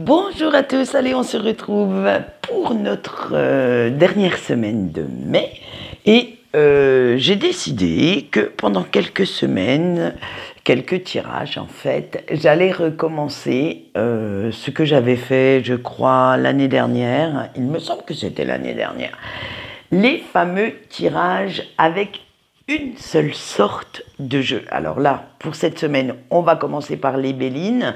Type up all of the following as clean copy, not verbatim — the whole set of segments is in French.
Bonjour à tous, allez on se retrouve pour notre dernière semaine de mai et j'ai décidé que pendant quelques semaines, quelques tirages en fait, j'allais recommencer ce que j'avais fait je crois l'année dernière, il me semble que c'était l'année dernière, les fameux tirages avec une seule sorte de jeu. Alors là, pour cette semaine, on va commencer par les Bélines.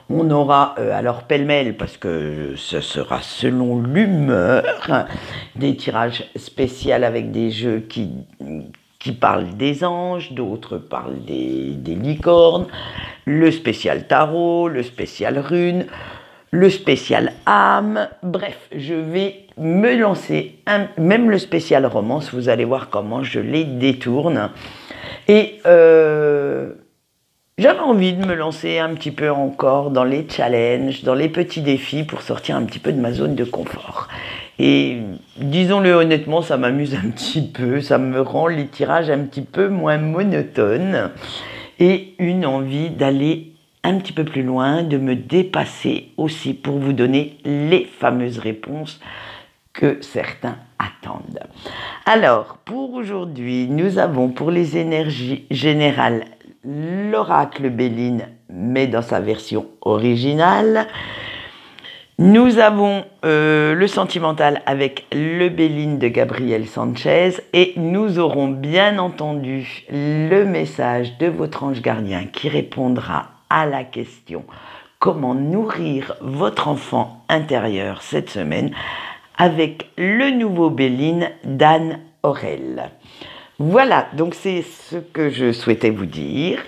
On aura, alors pêle-mêle, parce que ce sera selon l'humeur, des tirages spéciaux avec des jeux qui parlent des anges, d'autres parlent des licornes, le spécial tarot, le spécial rune, le spécial âme, bref, je vais me lancer, même le spécial romance, vous allez voir comment je les détourne. Et j'avais envie de me lancer un petit peu encore dans les challenges, dans les petits défis pour sortir un petit peu de ma zone de confort. Et disons-le honnêtement, ça m'amuse un petit peu, ça me rend les tirages un petit peu moins monotones et une envie d'aller un petit peu plus loin, de me dépasser aussi pour vous donner les fameuses réponses que certains attendent. Alors, pour aujourd'hui, nous avons pour les énergies générales l'oracle Béline, mais dans sa version originale. Nous avons le sentimental avec le Béline de Gabriel Sanchez et nous aurons bien entendu le message de votre ange gardien qui répondra à la question comment nourrir votre enfant intérieur cette semaine avec le nouveau Béline d'Anne Aurel. Voilà, donc c'est ce que je souhaitais vous dire.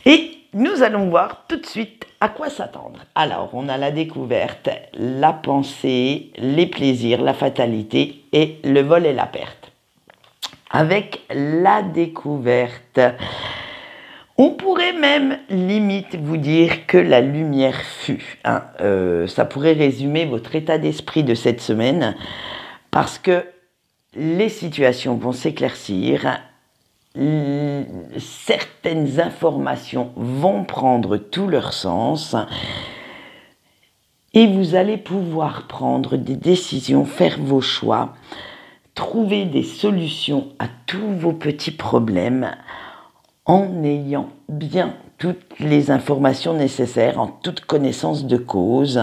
Et nous allons voir tout de suite à quoi s'attendre. Alors, on a la découverte, la pensée, les plaisirs, la fatalité et le vol et la perte. Avec la découverte, on pourrait même limite vous dire que la lumière fut. Ça pourrait résumer votre état d'esprit de cette semaine parce que les situations vont s'éclaircir, certaines informations vont prendre tout leur sens et vous allez pouvoir prendre des décisions, faire vos choix, trouver des solutions à tous vos petits problèmes en ayant bien toutes les informations nécessaires, en toute connaissance de cause.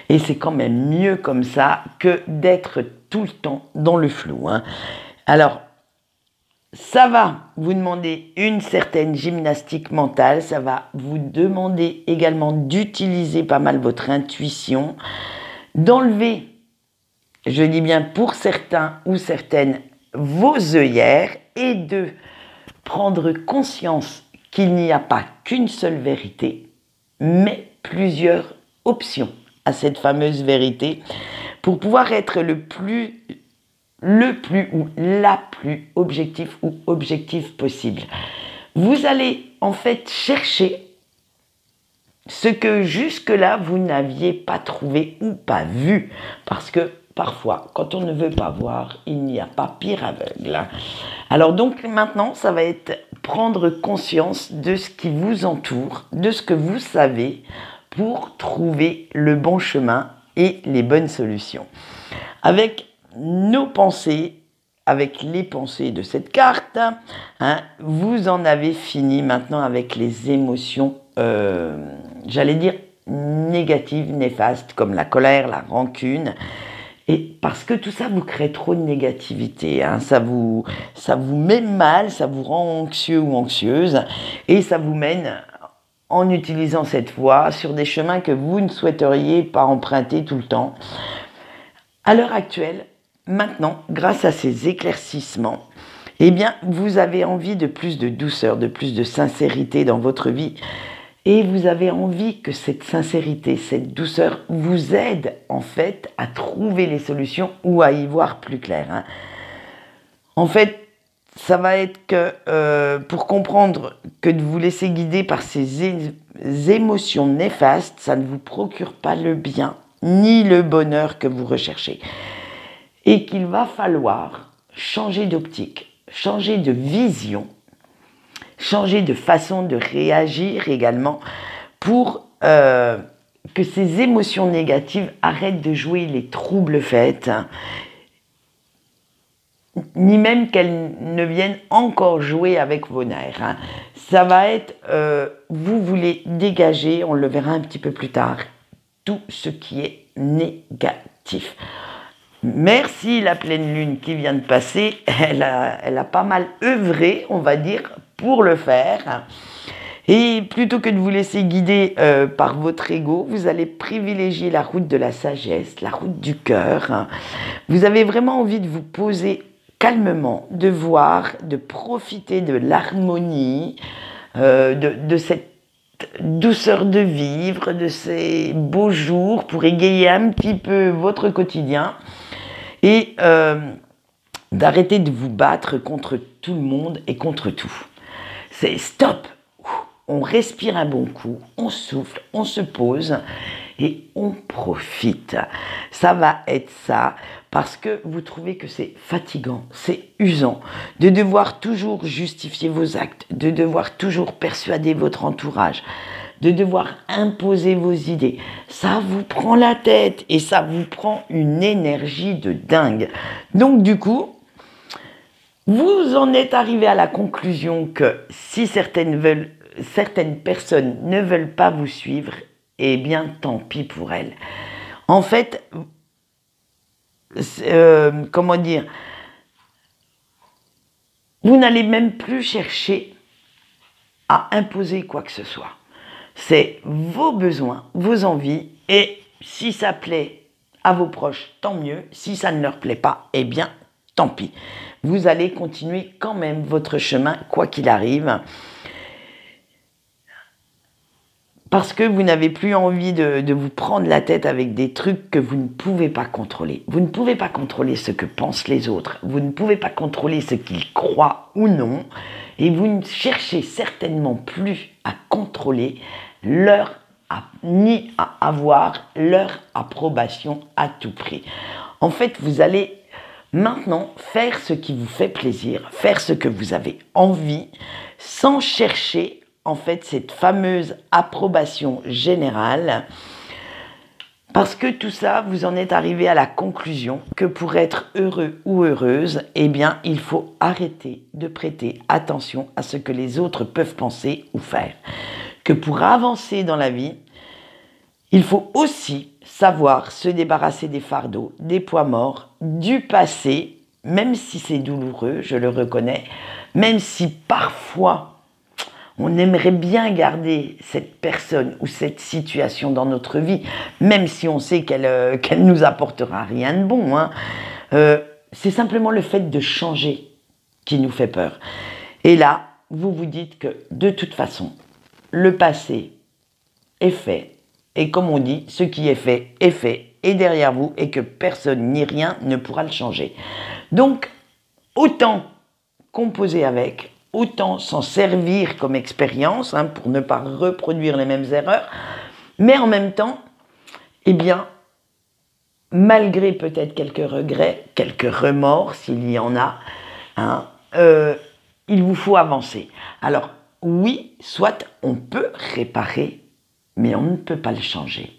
Et c'est quand même mieux comme ça que d'être tout le temps dans le flou. Alors, ça va vous demander une certaine gymnastique mentale, ça va vous demander également d'utiliser pas mal votre intuition, d'enlever, je dis bien pour certains ou certaines, vos œillères et de prendre conscience qu'il n'y a pas qu'une seule vérité, mais plusieurs options à cette fameuse vérité pour pouvoir être le plus ou la plus objectif possible. Vous allez en fait chercher ce que jusque-là vous n'aviez pas trouvé ou pas vu, parce que parfois, quand on ne veut pas voir, il n'y a pas pire aveugle. Alors donc maintenant, ça va être prendre conscience de ce qui vous entoure, de ce que vous savez, pour trouver le bon chemin et les bonnes solutions. Avec nos pensées, avec les pensées de cette carte, vous en avez fini maintenant avec les émotions, j'allais dire négatives, néfastes, comme la colère, la rancune. Et parce que tout ça vous crée trop de négativité, ça vous met mal, ça vous rend anxieux ou anxieuse, et ça vous mène, en utilisant cette voie, sur des chemins que vous ne souhaiteriez pas emprunter tout le temps. À l'heure actuelle, maintenant, grâce à ces éclaircissements, eh bien, vous avez envie de plus de douceur, de plus de sincérité dans votre vie. Et vous avez envie que cette sincérité, cette douceur vous aide en fait à trouver les solutions ou à y voir plus clair. En fait, ça va être que pour comprendre que de vous laisser guider par ces émotions néfastes, ça ne vous procure pas le bien ni le bonheur que vous recherchez. Et qu'il va falloir changer d'optique, changer de vision, changer de façon de réagir également pour que ces émotions négatives arrêtent de jouer les troubles fêtes, ni même qu'elles ne viennent encore jouer avec vos nerfs. Ça va être, vous voulez dégager, on le verra un petit peu plus tard, tout ce qui est négatif. Merci la pleine lune qui vient de passer, elle a pas mal œuvré, on va dire, pour le faire. Et plutôt que de vous laisser guider par votre ego, vous allez privilégier la route de la sagesse, la route du cœur. Vous avez vraiment envie de vous poser calmement, de voir, de profiter de l'harmonie, de cette douceur de vivre, de ces beaux jours pour égayer un petit peu votre quotidien et d'arrêter de vous battre contre tout le monde et contre tout. C'est stop! On respire un bon coup, on souffle, on se pose et on profite. Ça va être ça parce que vous trouvez que c'est fatigant, c'est usant de devoir toujours justifier vos actes, de devoir toujours persuader votre entourage, de devoir imposer vos idées. Ça vous prend la tête et ça vous prend une énergie de dingue. Donc du coup, vous en êtes arrivé à la conclusion que si certaines personnes ne veulent pas vous suivre, eh bien tant pis pour elles. En fait, comment dire, vous n'allez même plus chercher à imposer quoi que ce soit. C'est vos besoins, vos envies, et si ça plaît à vos proches, tant mieux. Si ça ne leur plaît pas, eh bien tant pis. Vous allez continuer quand même votre chemin, quoi qu'il arrive. Parce que vous n'avez plus envie de vous prendre la tête avec des trucs que vous ne pouvez pas contrôler. Vous ne pouvez pas contrôler ce que pensent les autres. Vous ne pouvez pas contrôler ce qu'ils croient ou non. Et vous ne cherchez certainement plus à contrôler ni à avoir leur approbation à tout prix. En fait, vous allez maintenant faire ce qui vous fait plaisir, faire ce que vous avez envie, sans chercher en fait cette fameuse approbation générale, parce que tout ça, vous en êtes arrivé à la conclusion que pour être heureux ou heureuse, eh bien, il faut arrêter de prêter attention à ce que les autres peuvent penser ou faire. Que pour avancer dans la vie, il faut aussi savoir se débarrasser des fardeaux, des poids morts, du passé, même si c'est douloureux, je le reconnais, même si parfois on aimerait bien garder cette personne ou cette situation dans notre vie, même si on sait qu'elle nous apportera rien de bon. C'est simplement le fait de changer qui nous fait peur. Et là, vous vous dites que de toute façon, le passé est fait. Et comme on dit, ce qui est fait est derrière vous et que personne ni rien ne pourra le changer. Donc, autant composer avec, autant s'en servir comme expérience pour ne pas reproduire les mêmes erreurs, mais en même temps, eh bien, malgré peut-être quelques regrets, quelques remords s'il y en a, il vous faut avancer. Alors oui, soit on peut réparer, mais on ne peut pas le changer.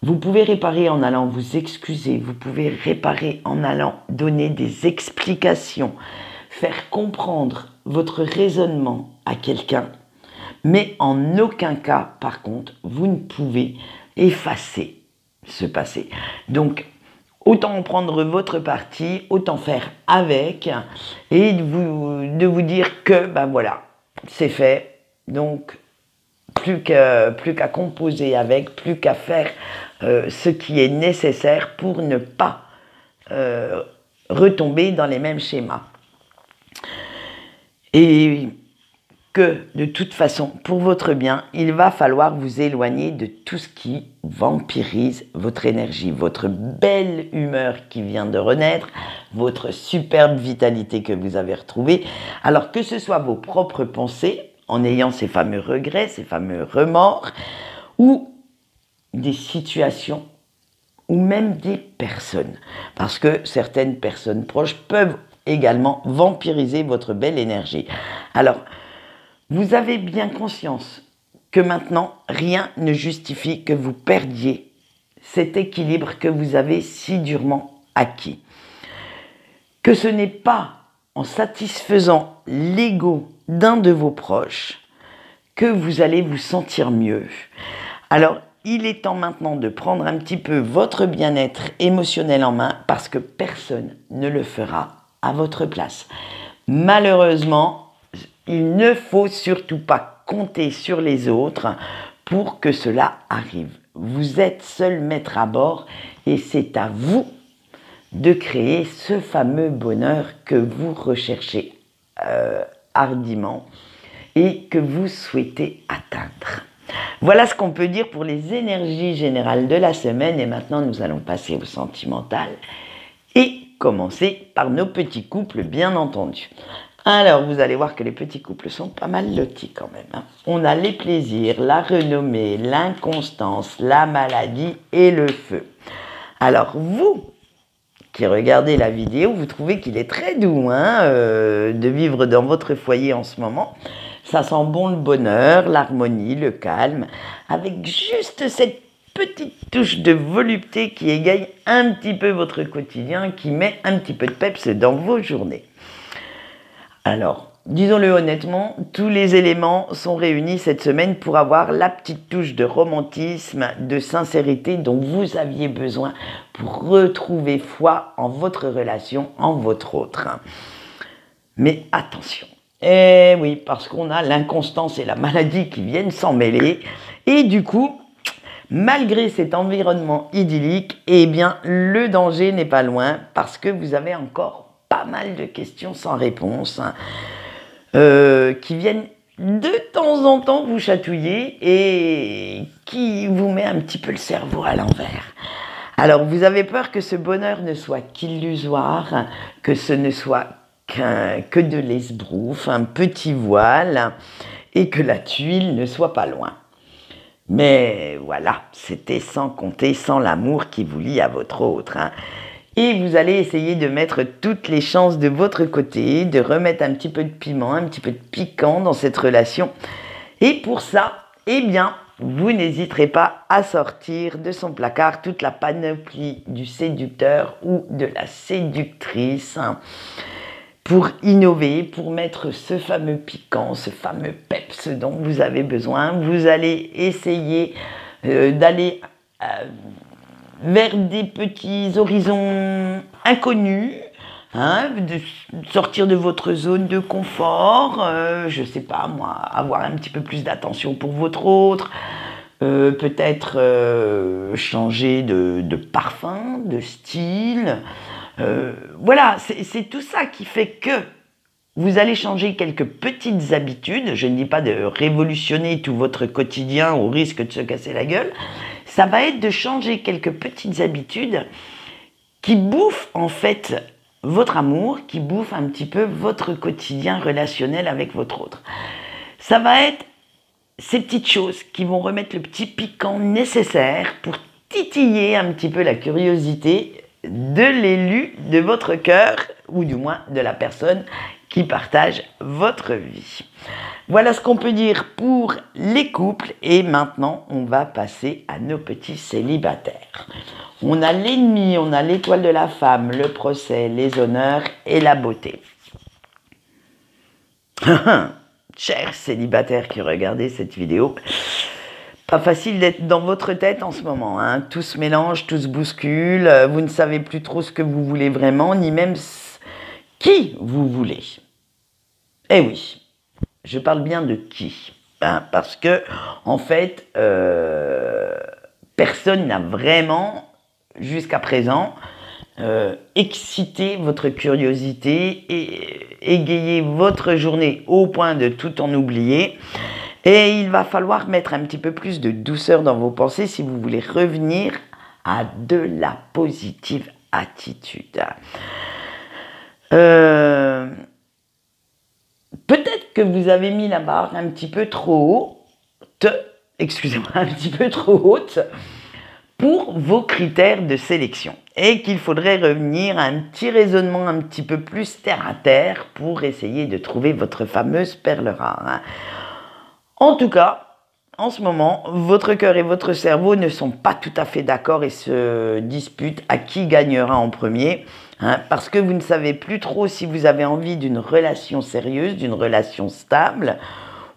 Vous pouvez réparer en allant vous excuser, vous pouvez réparer en allant donner des explications, faire comprendre votre raisonnement à quelqu'un, mais en aucun cas, par contre, vous ne pouvez effacer ce passé. Donc, autant en prendre votre parti, autant faire avec, et de vous dire que, ben voilà, c'est fait, donc plus qu'à composer avec, plus qu'à faire ce qui est nécessaire pour ne pas retomber dans les mêmes schémas. Et que, de toute façon, pour votre bien, il va falloir vous éloigner de tout ce qui vampirise votre énergie, votre belle humeur qui vient de renaître, votre superbe vitalité que vous avez retrouvée. Alors que ce soit vos propres pensées, en ayant ces fameux regrets, ces fameux remords, ou des situations, ou même des personnes. Parce que certaines personnes proches peuvent également vampiriser votre belle énergie. Alors, vous avez bien conscience que maintenant, rien ne justifie que vous perdiez cet équilibre que vous avez si durement acquis. Que ce n'est pas en satisfaisant l'ego d'un de vos proches que vous allez vous sentir mieux. Alors, il est temps maintenant de prendre un petit peu votre bien-être émotionnel en main parce que personne ne le fera à votre place. Malheureusement, il ne faut surtout pas compter sur les autres pour que cela arrive. Vous êtes seul maître à bord et c'est à vous de créer ce fameux bonheur que vous recherchez hardiment et que vous souhaitez atteindre. Voilà ce qu'on peut dire pour les énergies générales de la semaine et maintenant nous allons passer au sentimental et commencer par nos petits couples bien entendu. Alors vous allez voir que les petits couples sont pas mal lotis quand même. Hein. On a les plaisirs, la renommée, l'inconstance, la maladie et le feu. Alors vous qui regardez la vidéo, vous trouvez qu'il est très doux de vivre dans votre foyer en ce moment. Ça sent bon le bonheur, l'harmonie, le calme, avec juste cette petite touche de volupté qui égaye un petit peu votre quotidien, qui met un petit peu de peps dans vos journées. Alors, disons-le honnêtement, tous les éléments sont réunis cette semaine pour avoir la petite touche de romantisme, de sincérité dont vous aviez besoin pour retrouver foi en votre relation, en votre autre. Mais attention, eh oui, parce qu'on a l'inconstance et la maladie qui viennent s'en mêler, et du coup, malgré cet environnement idyllique, eh bien, le danger n'est pas loin parce que vous avez encore pas mal de questions sans réponse qui viennent de temps en temps vous chatouiller et qui vous met un petit peu le cerveau à l'envers. Alors, vous avez peur que ce bonheur ne soit qu'illusoire, que ce ne soit que de l'esbrouf, un petit voile, et que la tuile ne soit pas loin. Mais voilà, c'était sans compter, sans l'amour qui vous lie à votre autre. Et vous allez essayer de mettre toutes les chances de votre côté, de remettre un petit peu de piment, un petit peu de piquant dans cette relation. Et pour ça, eh bien, vous n'hésiterez pas à sortir de son placard toute la panoplie du séducteur ou de la séductrice pour innover, pour mettre ce fameux piquant, ce fameux peps dont vous avez besoin. Vous allez essayer d'aller vers des petits horizons inconnus, de sortir de votre zone de confort, je ne sais pas moi, avoir un petit peu plus d'attention pour votre autre, peut-être changer de parfum, de style. Voilà, c'est tout ça qui fait que vous allez changer quelques petites habitudes. Je ne dis pas de révolutionner tout votre quotidien au risque de se casser la gueule. Ça va être de changer quelques petites habitudes qui bouffent en fait votre amour, qui bouffent un petit peu votre quotidien relationnel avec votre autre. Ça va être ces petites choses qui vont remettre le petit piquant nécessaire pour titiller un petit peu la curiosité de l'élu de votre cœur, ou du moins de la personne qui partage votre vie. Voilà ce qu'on peut dire pour les couples et maintenant on va passer à nos petits célibataires. On a l'ennemi, on a l'étoile de la femme, le procès, les honneurs et la beauté. Chers célibataires qui regardez cette vidéo, pas facile d'être dans votre tête en ce moment. Tout se mélange, tout se bouscule, vous ne savez plus trop ce que vous voulez vraiment, ni même qui vous voulez. Eh oui. Je parle bien de qui, parce que en fait, personne n'a vraiment, jusqu'à présent, excité votre curiosité et égayé votre journée au point de tout en oublier. Et il va falloir mettre un petit peu plus de douceur dans vos pensées si vous voulez revenir à de la positive attitude. Peut-être que vous avez mis la barre un petit peu trop haute, un petit peu trop haute pour vos critères de sélection et qu'il faudrait revenir à un petit raisonnement un petit peu plus terre à terre pour essayer de trouver votre fameuse perle rare. En tout cas, en ce moment, votre cœur et votre cerveau ne sont pas tout à fait d'accord et se disputent à qui gagnera en premier, hein, parce que vous ne savez plus trop si vous avez envie d'une relation sérieuse, d'une relation stable,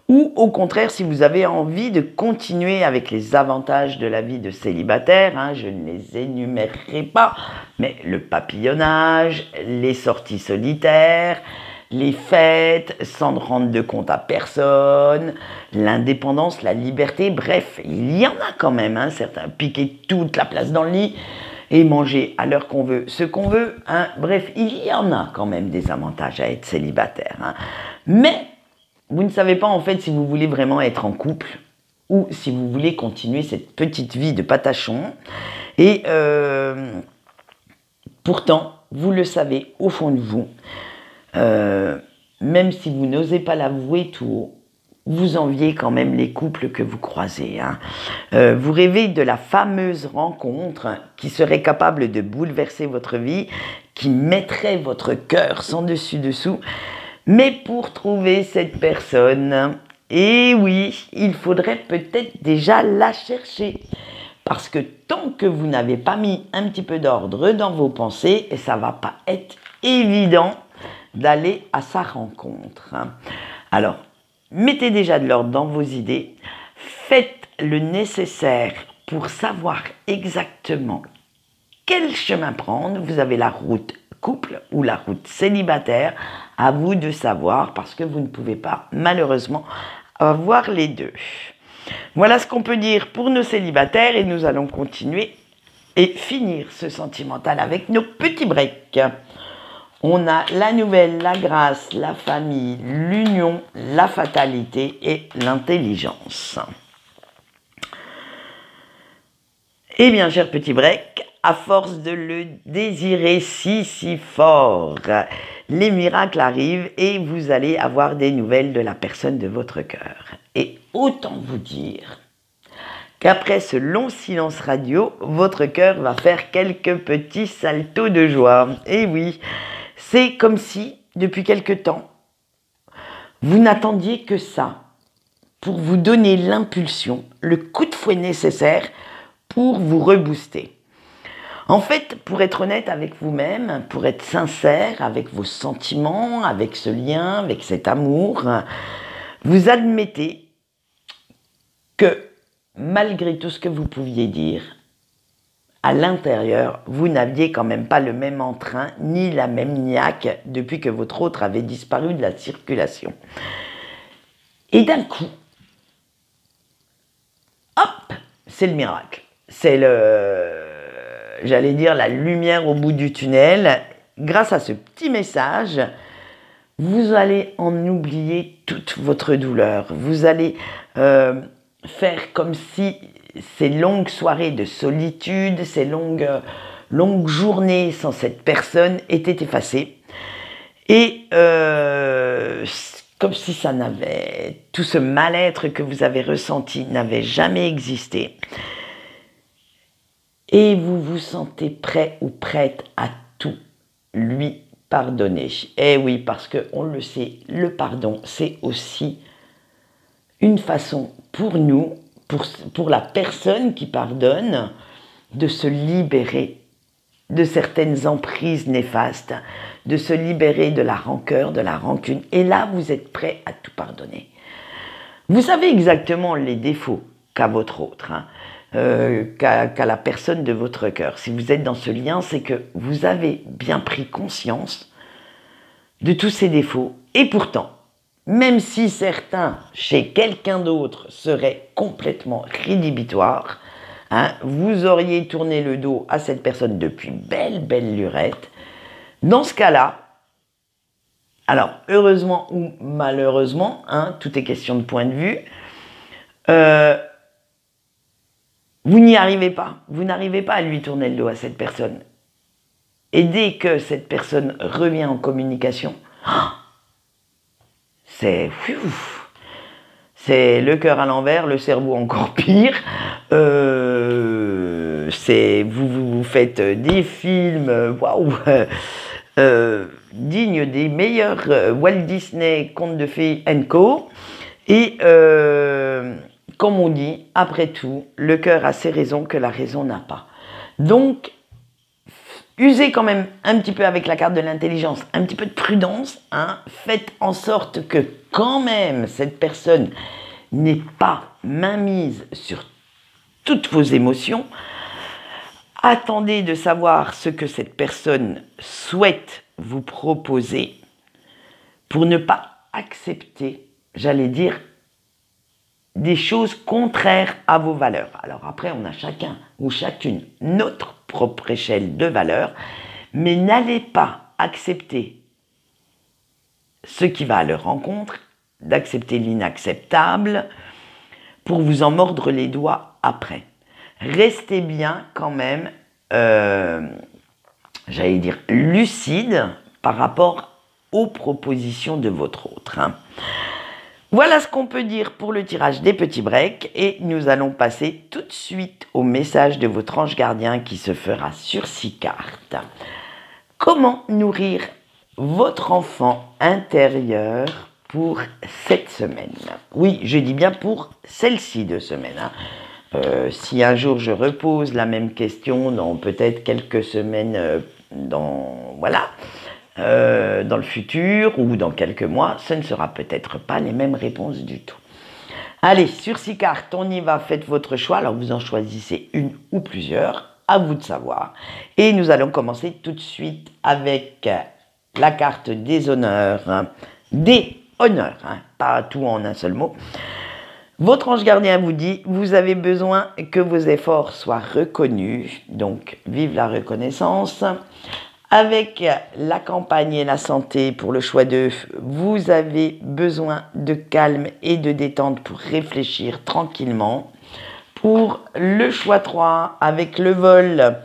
ou au contraire si vous avez envie de continuer avec les avantages de la vie de célibataire, hein, je ne les énumérerai pas, mais le papillonnage, les sorties solitaires, les fêtes sans rendre de compte à personne, l'indépendance, la liberté, bref, il y en a quand même, hein, certains, piquer toute la place dans le lit et manger à l'heure qu'on veut, ce qu'on veut, hein, bref, il y en a quand même des avantages à être célibataire, hein. Mais vous ne savez pas en fait si vous voulez vraiment être en couple ou si vous voulez continuer cette petite vie de patachon. Et pourtant, vous le savez au fond de vous, même si vous n'osez pas l'avouer tout haut, vous enviez quand même les couples que vous croisez, hein. Vous rêvez de la fameuse rencontre qui serait capable de bouleverser votre vie, qui mettrait votre cœur sans dessus-dessous. Mais pour trouver cette personne, eh oui, il faudrait peut-être déjà la chercher. Parce que tant que vous n'avez pas mis un petit peu d'ordre dans vos pensées, ça ne va pas être évident d'aller à sa rencontre. Alors, mettez déjà de l'ordre dans vos idées, faites le nécessaire pour savoir exactement quel chemin prendre. Vous avez la route couple ou la route célibataire, à vous de savoir parce que vous ne pouvez pas malheureusement avoir les deux. Voilà ce qu'on peut dire pour nos célibataires et nous allons continuer et finir ce sentimental avec nos petits breaks. On a la nouvelle, la grâce, la famille, l'union, la fatalité et l'intelligence. Eh bien, cher petit break, à force de le désirer si fort, les miracles arrivent et vous allez avoir des nouvelles de la personne de votre cœur. Et autant vous dire qu'après ce long silence radio, votre cœur va faire quelques petits saltos de joie. Et oui, c'est comme si, depuis quelque temps, vous n'attendiez que ça pour vous donner l'impulsion, le coup de fouet nécessaire pour vous rebooster. En fait, pour être honnête avec vous-même, pour être sincère avec vos sentiments, avec ce lien, avec cet amour, vous admettez que malgré tout ce que vous pouviez dire, à l'intérieur, vous n'aviez quand même pas le même entrain ni la même niaque depuis que votre autre avait disparu de la circulation. Et d'un coup, hop, c'est le miracle. C'est j'allais dire, la lumière au bout du tunnel. Grâce à ce petit message, vous allez en oublier toute votre douleur. Vous allez faire comme si ces longues soirées de solitude, ces longues journées sans cette personne étaient effacées. Et comme si tout ce mal-être que vous avez ressenti n'avait jamais existé. Et vous vous sentez prêt ou prête à tout lui pardonner. Eh oui, parce qu'on le sait, le pardon, c'est aussi une façon pour nous, pour la personne qui pardonne, de se libérer de certaines emprises néfastes, de se libérer de la rancœur, de la rancune. Et là, vous êtes prêt à tout pardonner. Vous savez exactement les défauts qu'a votre autre, hein, qu'à la personne de votre cœur. Si vous êtes dans ce lien, c'est que vous avez bien pris conscience de tous ces défauts. Et pourtant, même si certains, chez quelqu'un d'autre, seraient complètement rédhibitoires, hein, vous auriez tourné le dos à cette personne depuis belle lurette. Dans ce cas-là, alors heureusement ou malheureusement, hein, tout est question de point de vue, vous n'y arrivez pas. Vous n'arrivez pas à lui tourner le dos à cette personne. Et dès que cette personne revient en communication, c'est le cœur à l'envers, le cerveau encore pire. Vous faites des films, waouh, dignes des meilleurs Walt Disney, contes de fées & Co. Et comme on dit, après tout, le cœur a ses raisons que la raison n'a pas. Donc, usez quand même un petit peu avec la carte de l'intelligence, un petit peu de prudence, hein. Faites en sorte que quand même cette personne n'ait pas mainmise sur toutes vos émotions. Attendez de savoir ce que cette personne souhaite vous proposer pour ne pas accepter, j'allais dire, des choses contraires à vos valeurs. Alors après, on a chacun ou chacune notre propre échelle de valeurs, mais n'allez pas accepter ce qui va à leur rencontre, d'accepter l'inacceptable pour vous en mordre les doigts après. Restez bien quand même, j'allais dire, lucide par rapport aux propositions de votre autre, hein. Voilà ce qu'on peut dire pour le tirage des petits breaks et nous allons passer tout de suite au message de votre ange gardien qui se fera sur 6 cartes. Comment nourrir votre enfant intérieur pour cette semaine? Oui, je dis bien pour celle-ci de semaine, hein. Si un jour je repose la même question dans peut-être quelques semaines, dans le futur ou dans quelques mois, ce ne sera peut-être pas les mêmes réponses du tout. Allez, sur 6 cartes, on y va, faites votre choix. Alors vous en choisissez une ou plusieurs, à vous de savoir. Et nous allons commencer tout de suite avec la carte des honneurs. Des honneurs, hein, pas tout en un seul mot. Votre ange gardien vous dit, vous avez besoin que vos efforts soient reconnus, donc vive la reconnaissance. Avec la campagne et la santé pour le choix 2, vous avez besoin de calme et de détente pour réfléchir tranquillement. Pour le choix 3, avec le vol,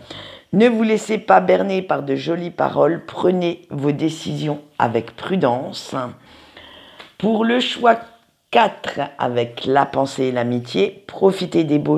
ne vous laissez pas berner par de jolies paroles, prenez vos décisions avec prudence. Pour le choix 4, avec la pensée et l'amitié, profitez des beaux